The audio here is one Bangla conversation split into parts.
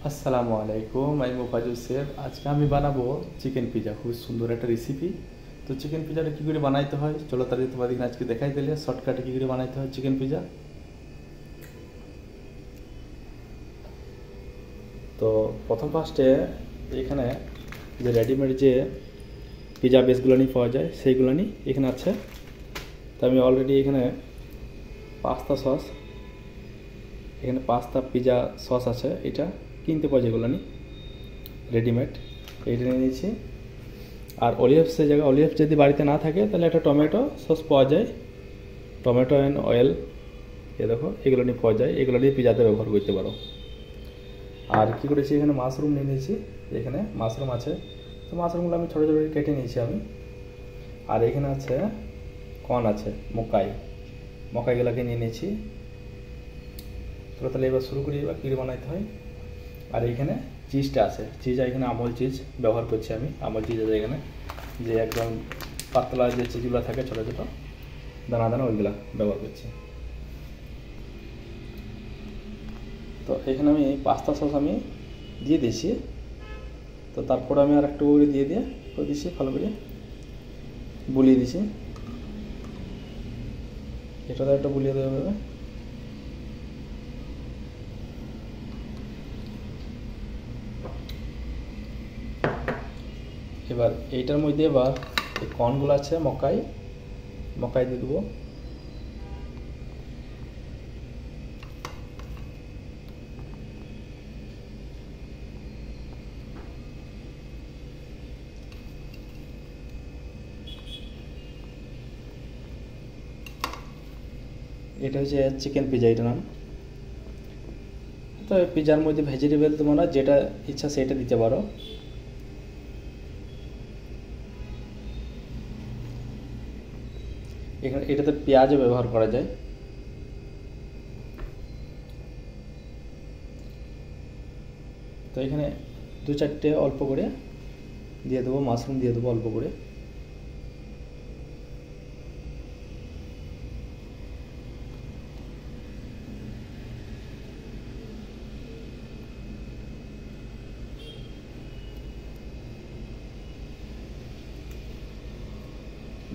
আসসালামু আলাইকুম, আমি মোফাজুল শেফ। আজকে আমি বানাবো চিকেন পিজা। খুব সুন্দর একটা রেসিপি। তো চিকেন পিজাটা কী করে বানাইতে হয় চলো তাহলে তোমাদেরকে আজকে দেখাই দিলে শর্টকাটে কী করে বানাইতে হয় চিকেন পিজা। তো প্রথম ফার্স্টে এখানে যে রেডিমেড যে পিজা বেসগুলো নিয়ে পাওয়া যায় সেইগুলো নিয়ে এখানে আছে। তো আমি অলরেডি এখানে পাস্তা পিজা সস আছে, এটা কিনতে পাওয়া যেগুলো নিই রেডিমেড, এইটা নিয়ে নিয়েছি। আর অলিভসের জায়গায় অলিভস যদি বাড়িতে না থাকে তাহলে একটা টমেটো সস পাওয়া যায়, টমেটো অ্যান্ড অয়েল, এ দেখো এগুলো নিয়ে পাওয়া যায়, এগুলো নিয়ে পিজাতে ব্যবহার করতে পারো। আর কী করেছি, এখানে মাশরুম নিয়ে নিয়েছি, এখানে মাশরুম আছে। তো মাশরুমগুলো আমি ছোটো ছোটো কেটে নিয়েছি আমি। আর এখানে আছে কর্ন আছে, মকাইগুলোকে নিয়ে নিয়েছি। তাহলে এবার শুরু করি এবার কী বানাইতে হয়। আর এইখানে চিজটা আছে, এখানে আমল চিজ ব্যবহার করছি আমি। আমল চিজ আছে এখানে, যে একদম পাতলা যে চিজগুলো থাকে ছোটো ছোটো দানা দানা, ওইগুলা ব্যবহার করছি। তো এখানে আমি পাস্তা সস আমি দিয়ে দিয়েছি। তো তারপরে আমি আর একটু করে দিয়ে দিয়েছি, ভালো করে বুলিয়ে দিয়েছি। এটাতে একটা বুলিয়ে দেওয়া হবে। এবার এইটার মধ্যে এবার এই কর্নগুলো আছে মকাই দিয়ে দেবো। এটা হচ্ছে চিকেন পিজা, এটা নাম। তো পিজার মধ্যে ভেজিটেবল তোমরা যেটা ইচ্ছা সেটা দিতে পারো। এখানে এটাতে পেঁয়াজও ব্যবহার করা যায়। তো এখানে দু চারটে অল্প করে দিয়ে দেবো, মাশরুম দিয়ে দেবো অল্প করে।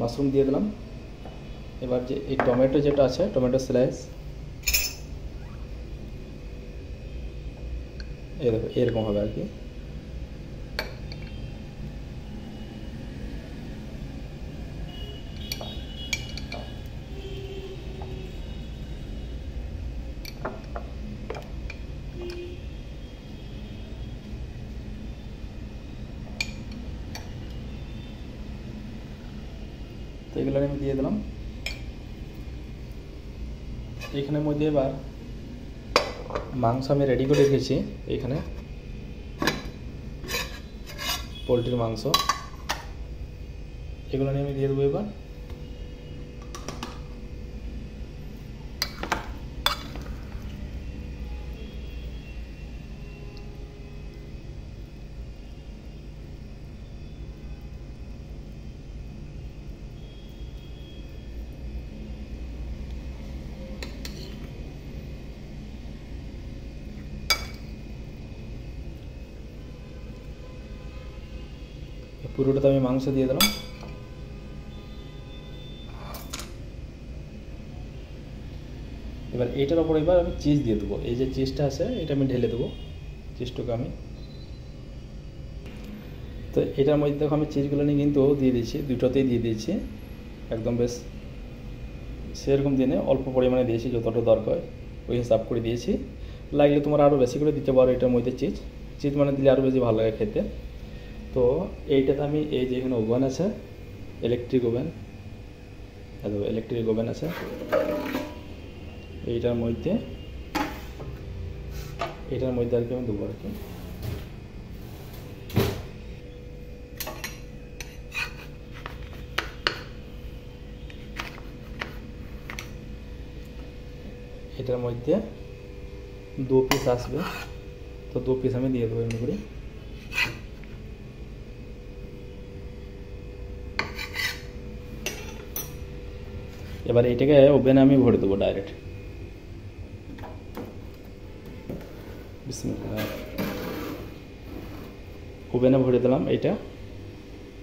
মাশরুম দিয়ে দিলাম। এবার যে এই টমেটো যেটা আছে, টমেটো স্লাইস, এরকম হবে আর কি। তো এগুলো আমি দিয়ে দিলাম। এখানের মধ্যে এবার মাংস আমি রেডি করে রেখেছি, এখানে পোলট্রির মাংস, এগুলো নিয়ে আমি দিয়ে দেবো। এবার পুরোটাতে আমি মাংস দিয়ে দিলাম। এবার এইটার ওপর এবার আমি চিজ দিয়ে দেবো। এই যে চিজটা আছে এটা আমি ঢেলে দেবো, চিজটাকে আমি। তো এটার মধ্যে দেখো আমি চিজগুলো নিয়ে কিন্তু দিয়ে দিয়েছি, দুটোতেই দিয়ে দিয়েছি। একদম বেশ সেরকম দিনে অল্প পরিমাণে দিয়েছি, যতটা দরকার ওই হিসাব করে দিয়েছি। লাগলে তোমার আরও বেশি করে দিতে পারো এটার মধ্যে চিজ মানে দিলে আরও বেশি ভালো লাগে খেতে। তো এইটাতে আমি এই যে এখানে ওভেন আছে, ইলেকট্রিক ওভেন আছে, এইটার মধ্যে আর কি আমি দেবো আর কি। এটার মধ্যে 2 পিস আসবে, তো 2 পিস আমি দিয়ে দেবো এমনি করে। এবার এটাকে ওভেনে আমি ভরে দেবো ডাইরেক্ট। বিসমিল্লাহ। ওভেনে ভরে দিলাম এইটা,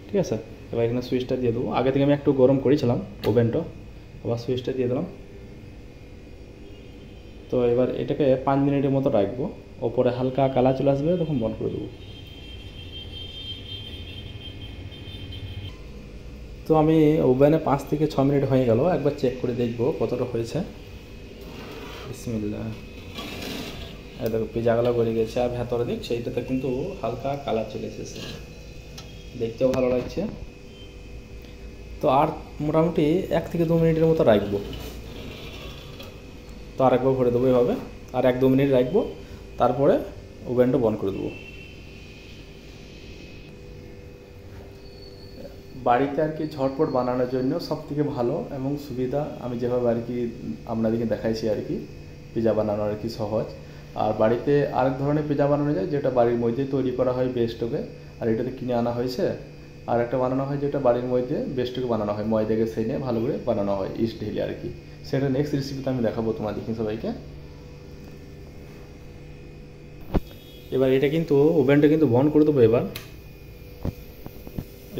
ঠিক আছে। এবার এখানে সুইচটা দিয়ে দেবো। আগে থেকে আমি একটু গরম করেছিলাম ওভেনটা, আবার সুইচটা দিয়ে দিলাম। তো এবার এটাকে 5 মিনিটের মতো রাখবো, ওপরে হালকা কালার চলে আসবে তখন বন্ধ করে দেবো। তো আমি ওভেনে 5 থেকে 6 মিনিট হয়ে গেল, একবার চেক করে দেখবো কতটা হয়েছে। বিসমিল্লাহ, এই দেখো পিজাগুলো গলে গেছে, আর ভেতরে দিক সেইটাতে কিন্তু হালকা কালার চলে এসেছে, দেখতেও ভালো লাগছে। তো আর মোটামুটি 1 থেকে 2 মিনিটের মতো রাখবো। তো আরেকবার ভরে দেবো এভাবে, আর 1-2 মিনিট রাখবো, তারপরে ওভেনটা বন্ধ করে দেবো। বাড়িতে আর কি ঝটপট বানানোর জন্য সবথেকে ভালো এবং সুবিধা, আমি যেভাবে আর কি আপনাদেরকে দেখাইছি আর কি পিজা বানানো আর কি সহজ। আর বাড়িতে আরেক ধরনের পিজা বানানো যায় যেটা বাড়ির মধ্যে তৈরি করা হয় বেস্টকে, আর এটাতে কিনে আনা হয়েছে। আর একটা বানানো হয় যেটা বাড়ির মধ্যে বেস্টকে বানানো হয়, ময়দাকে সেনে ভালো করে বানানো হয় ইস্ট ঢেলে আর কি। সেটা নেক্সট রেসিপিতে আমি দেখাবো তোমাদেরকে সবাইকে। এবার এটা কিন্তু ওভেনটা কিন্তু বন্ধ করে দেবো।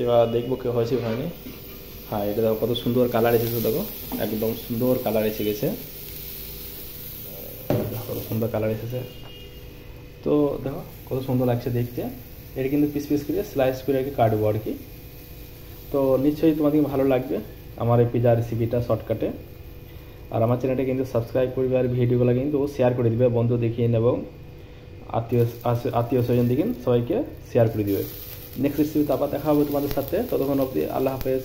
এবার দেখবো কে হয়েছে হয়নি। হ্যাঁ, এটা দেখো কত সুন্দর কালার এসেছে, দেখো একদম সুন্দর কালার এসে গেছে, কত সুন্দর কালার এসেছে। তো দেখো কত সুন্দর লাগছে দেখতে। এটা কিন্তু পিস পিস করে স্লাইস করে আর কি কাটবো আর কি। তো নিশ্চয়ই তোমাদের ভালো লাগবে আমার এই পিজা রেসিপিটা শর্টকাটে। আর আমার চ্যানেলটা কিন্তু সাবস্ক্রাইব করবে, আর ভিডিওগুলো কিন্তু শেয়ার করে দিবে বন্ধু দেখিয়ে, এবং আত্মীয় স্বজন দিকে সবাইকে শেয়ার করে দিবে। নেক্সট রেসিপিতে আবার দেখা হবে তোমাদের সাথে, ততক্ষণ অবধি আল্লাহ হাফেজ।